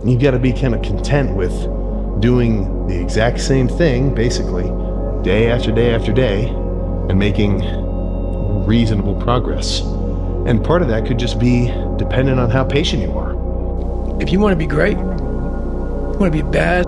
You've got to be kind of content with doing the exact same thing, basically, day after day after day, and making reasonable progress. And part of that could just be dependent on how patient you are. If you want to be great, you want to be best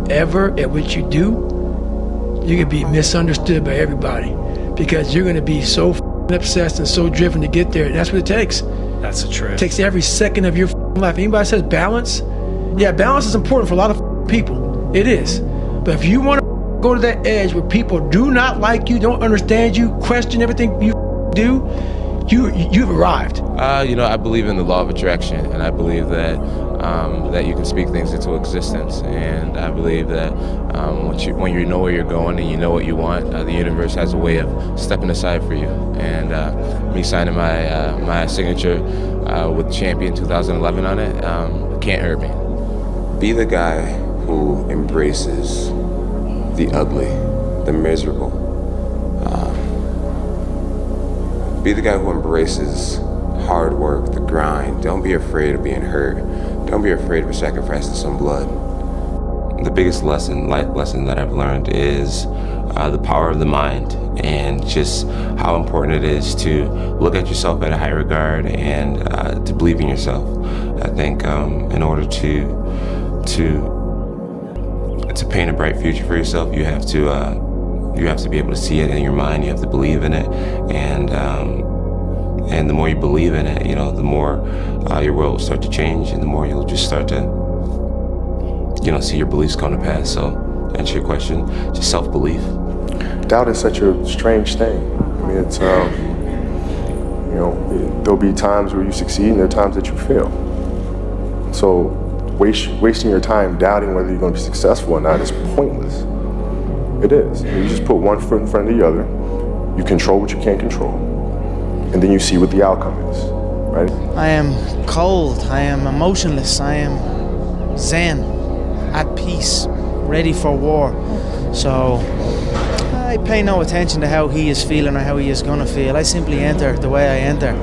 ever at what you do, you're going to be misunderstood by everybody because you're going to be so obsessed and so driven to get there. That's what it takes. That's the truth. It takes every second of your life. Anybody says balance? Yeah, balance is important for a lot of people. It is. But if you want to go to that edge where people do not like you, don't understand you, question everything you do, you've arrived. I believe in the law of attraction, and I believe that that you can speak things into existence. And I believe that when you know where you're going and you know what you want, the universe has a way of stepping aside for you. And me signing my signature with Champion 2011 on it can't hurt me. Be the guy who embraces the ugly, the miserable. Be the guy who embraces hard work, the grind. Don't be afraid of being hurt. Don't be afraid of sacrificing some blood. The biggest life lesson that I've learned is the power of the mind and just how important it is to look at yourself at a high regard and to believe in yourself. I think in order to paint a bright future for yourself, you have to be able to see it in your mind. You have to believe in it, and the more you believe in it, the more your world will start to change, and the more you'll just start to, see your beliefs come to pass. So, to answer your question, just self-belief. Doubt is such a strange thing. I mean, it's there'll be times where you succeed, and there are times that you fail. So, wasting your time doubting whether you're going to be successful or not is pointless. It is. You just put one foot in front of the other. You control what you can't control, and then you see what the outcome is, right? I am cold. I am emotionless. I am zen, at peace, ready for war. So I pay no attention to how he is feeling or how he is going to feel. I simply enter the way I enter,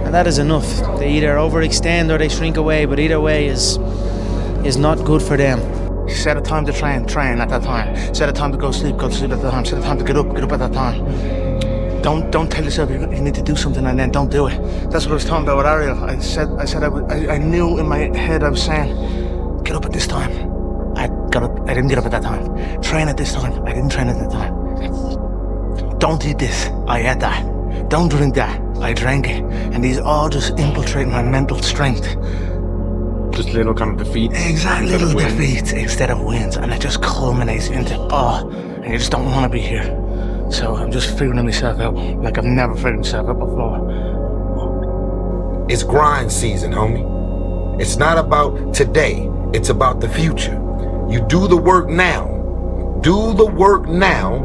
and that is enough. They either overextend or they shrink away, but either way is not good for them. Set a time to train at that time. Set a time to go to sleep at that time. Set a time to get up at that time. Don't tell yourself you need to do something and then don't do it. That's what I was talking about with Ariel. I knew in my head I was saying, get up at this time. I didn't get up at that time. Train at this time. I didn't train at that time. Don't eat this. I ate that. Don't drink that. I drank it. And these all just infiltrate my mental strength. Just little kind of defeats. Exactly, little defeats instead of wins. And it just culminates into, and you just don't want to be here. So I'm just figuring myself out like I've never figured myself out before. It's grind season, homie. It's not about today. It's about the future. You do the work now. Do the work now.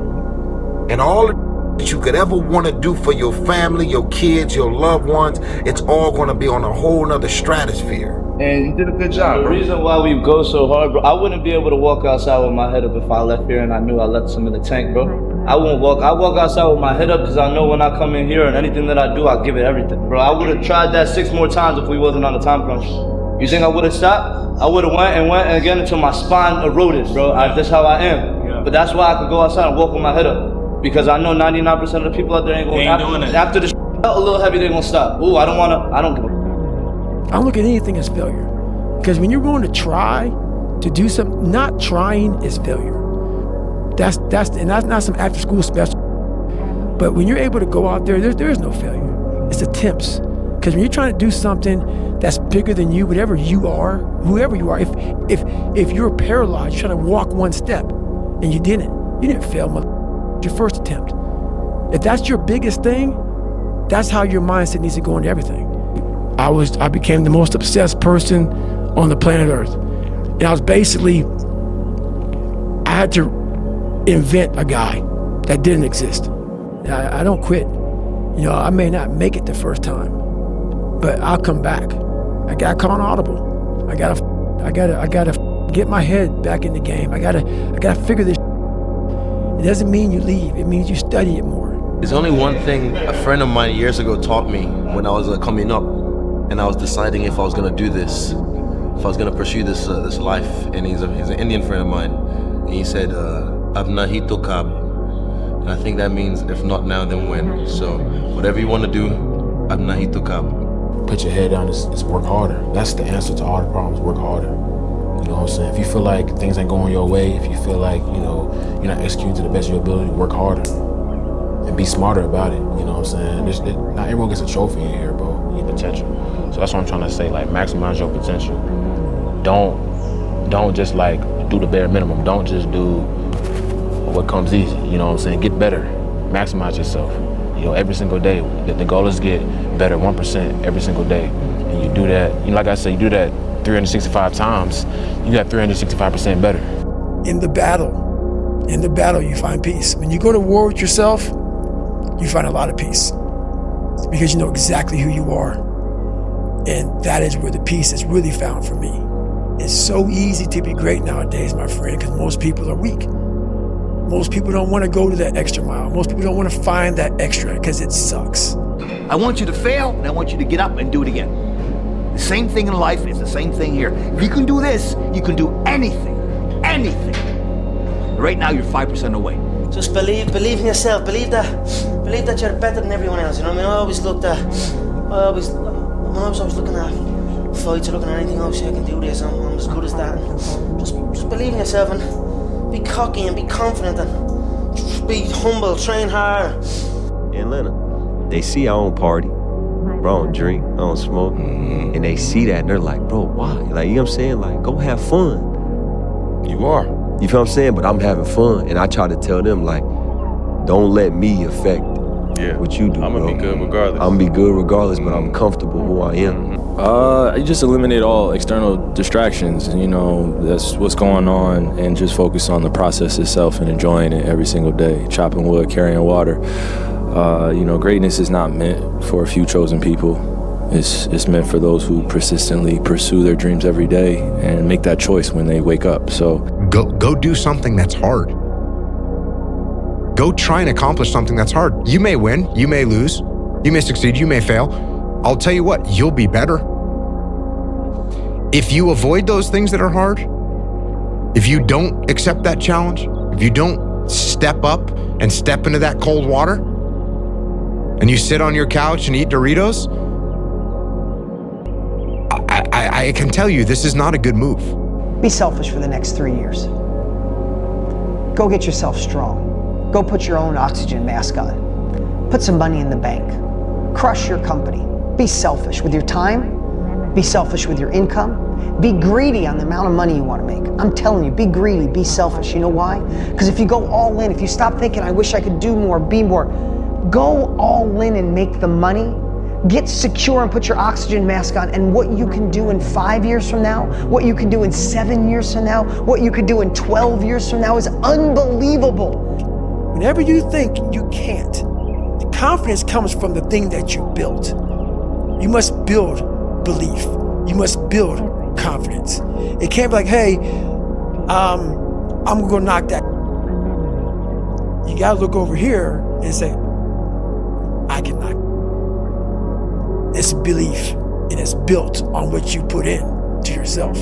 And all that you could ever want to do for your family, your kids, your loved ones, it's all going to be on a whole nother stratosphere. And you did a good job. The reason why we go so hard, bro, I wouldn't be able to walk outside with my head up if I left here and I knew I left some in the tank, bro. I walk outside with my head up because I know when I come in here and anything that I do, I give it everything, bro. I would have tried that 6 more times if we wasn't on a time crunch. You think I would have stopped? I would have went again until my spine eroded, bro. That's how I am. Yeah. But that's why I could go outside and walk with my head up. Because I know 99% of the people out there ain't going to. After the felt a little heavy, they're going to stop. Ooh, I don't give a. I don't look at anything as failure. Because when you're going to try to do something, not trying is failure. That's not some after school special. But when you're able to go out there, there is no failure. It's attempts. Because when you're trying to do something that's bigger than you, whatever you are, whoever you are, if you're paralyzed, you're trying to walk one step and you didn't fail, your first attempt. If that's your biggest thing, that's how your mindset needs to go into everything. I became the most obsessed person on the planet Earth. And I had to invent a guy that didn't exist. I don't quit. I may not make it the first time, but I'll come back. I got caught on Audible. I gotta get my head back in the game. I gotta figure this. It doesn't mean you leave. It means you study it more. There's only one thing a friend of mine years ago taught me when I was coming up, and I was deciding if I was gonna do this. if I was gonna pursue this life, and he's an Indian friend of mine, and he said, "Ab nahi to kab," and I think that means if not now, then when. So whatever you want to do, ab nahi to kab. Put your head down, is work harder. That's the answer to all the problems, work harder. You know what I'm saying? If you feel like things ain't going your way, if you feel like, you know, you're not executing to the best of your ability, work harder. And be smarter about it, you know what I'm saying? Not everyone gets a trophy in here, bro. You need potential. So that's what I'm trying to say, like, maximize your potential. Don't just, like, do the bare minimum. Don't just do what comes easy, you know what I'm saying? Get better, maximize yourself. You know, every single day, the goal is get better 1% every single day. And you do that, you know, like I said, you do that 365 times, you got 365% better. In the battle, you find peace. When you go to war with yourself, you find a lot of peace because you know exactly who you are. And that is where the peace is really found for me. It's so easy to be great nowadays, my friend, because most people are weak. Most people don't want to go to that extra mile. Most people don't want to find that extra because it sucks. I want you to fail, and I want you to get up and do it again. The same thing in life is the same thing here. If you can do this, you can do anything. Right now, you're 5% away. Just believe in yourself. Believe that you're better than everyone else. You know what I mean? When I was always looking at fights or looking at anything, obviously I can do this. I'm as good as that. Just believe in yourself and be cocky and be confident and just be humble. Train hard. In Atlanta, they see I don't party, bro, I don't drink, I don't smoke, and they see that and they're like, bro, why? Like, you know what I'm saying? Like, go have fun. You are. You feel what I'm saying? But I'm having fun, and I try to tell them, like, don't let me affect what you do, I'm gonna be good regardless. I'm gonna be good regardless, but I'm comfortable who I am. You just eliminate all external distractions, and you know, that's what's going on, and just focus on the process itself and enjoying it every single day. Chopping wood, carrying water. You know, greatness is not meant for a few chosen people. It's meant for those who persistently pursue their dreams every day and make that choice when they wake up. So go do something that's hard. Go try and accomplish something that's hard. You may win, you may lose, you may succeed, you may fail. I'll tell you what, you'll be better. If you avoid those things that are hard, if you don't accept that challenge, if you don't step up and step into that cold water, and you sit on your couch and eat Doritos, I can tell you this is not a good move. Be selfish for the next 3 years. Go get yourself strong. Go put your own oxygen mask on. Put some money in the bank. Crush your company. Be selfish with your time. Be selfish with your income. Be greedy on the amount of money you want to make. I'm telling you, be greedy, be selfish. You know why? Because if you go all in, if you stop thinking, I wish I could do more, be more, go all in and make the money. Get secure and put your oxygen mask on, and what you can do in 5 years from now, what you can do in 7 years from now, what you could do in 12 years from now is unbelievable. Whenever you think you can't, the confidence comes from the thing that you built. You must build belief. You must build confidence. It can't be like, hey, I'm gonna go knock that. You gotta look over here and say, I can knock. It's belief, and it's built on what you put in to yourself.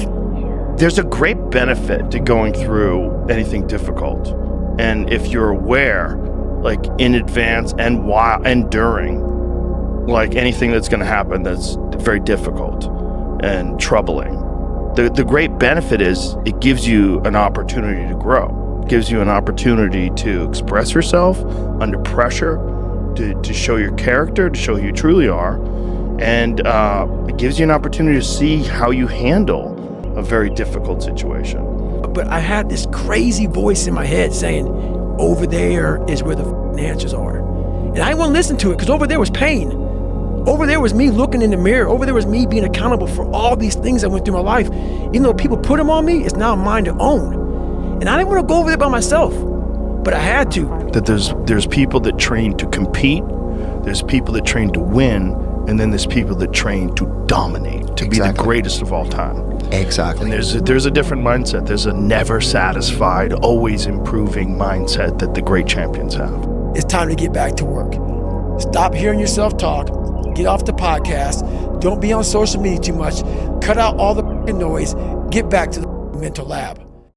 There's a great benefit to going through anything difficult. And if you're aware, like in advance and while and during, like anything that's gonna happen that's very difficult and troubling, the great benefit is it gives you an opportunity to grow. It gives you an opportunity to express yourself under pressure, to show your character, to show who you truly are. And it gives you an opportunity to see how you handle a very difficult situation. But I had this crazy voice in my head saying, over there is where the answers are. And I didn't want to listen to it because over there was pain. Over there was me looking in the mirror. Over there was me being accountable for all these things that went through my life. Even though people put them on me, it's now mine to own. And I didn't want to go over there by myself, but I had to. That there's people that train to compete, there's people that train to win, and then there's people that train to dominate, to be the greatest of all time. Exactly. And there's a different mindset. There's a never satisfied, always improving mindset that the great champions have. It's time to get back to work. Stop hearing yourself talk. Get off the podcast. Don't be on social media too much. Cut out all the noise, get back to the mental lab.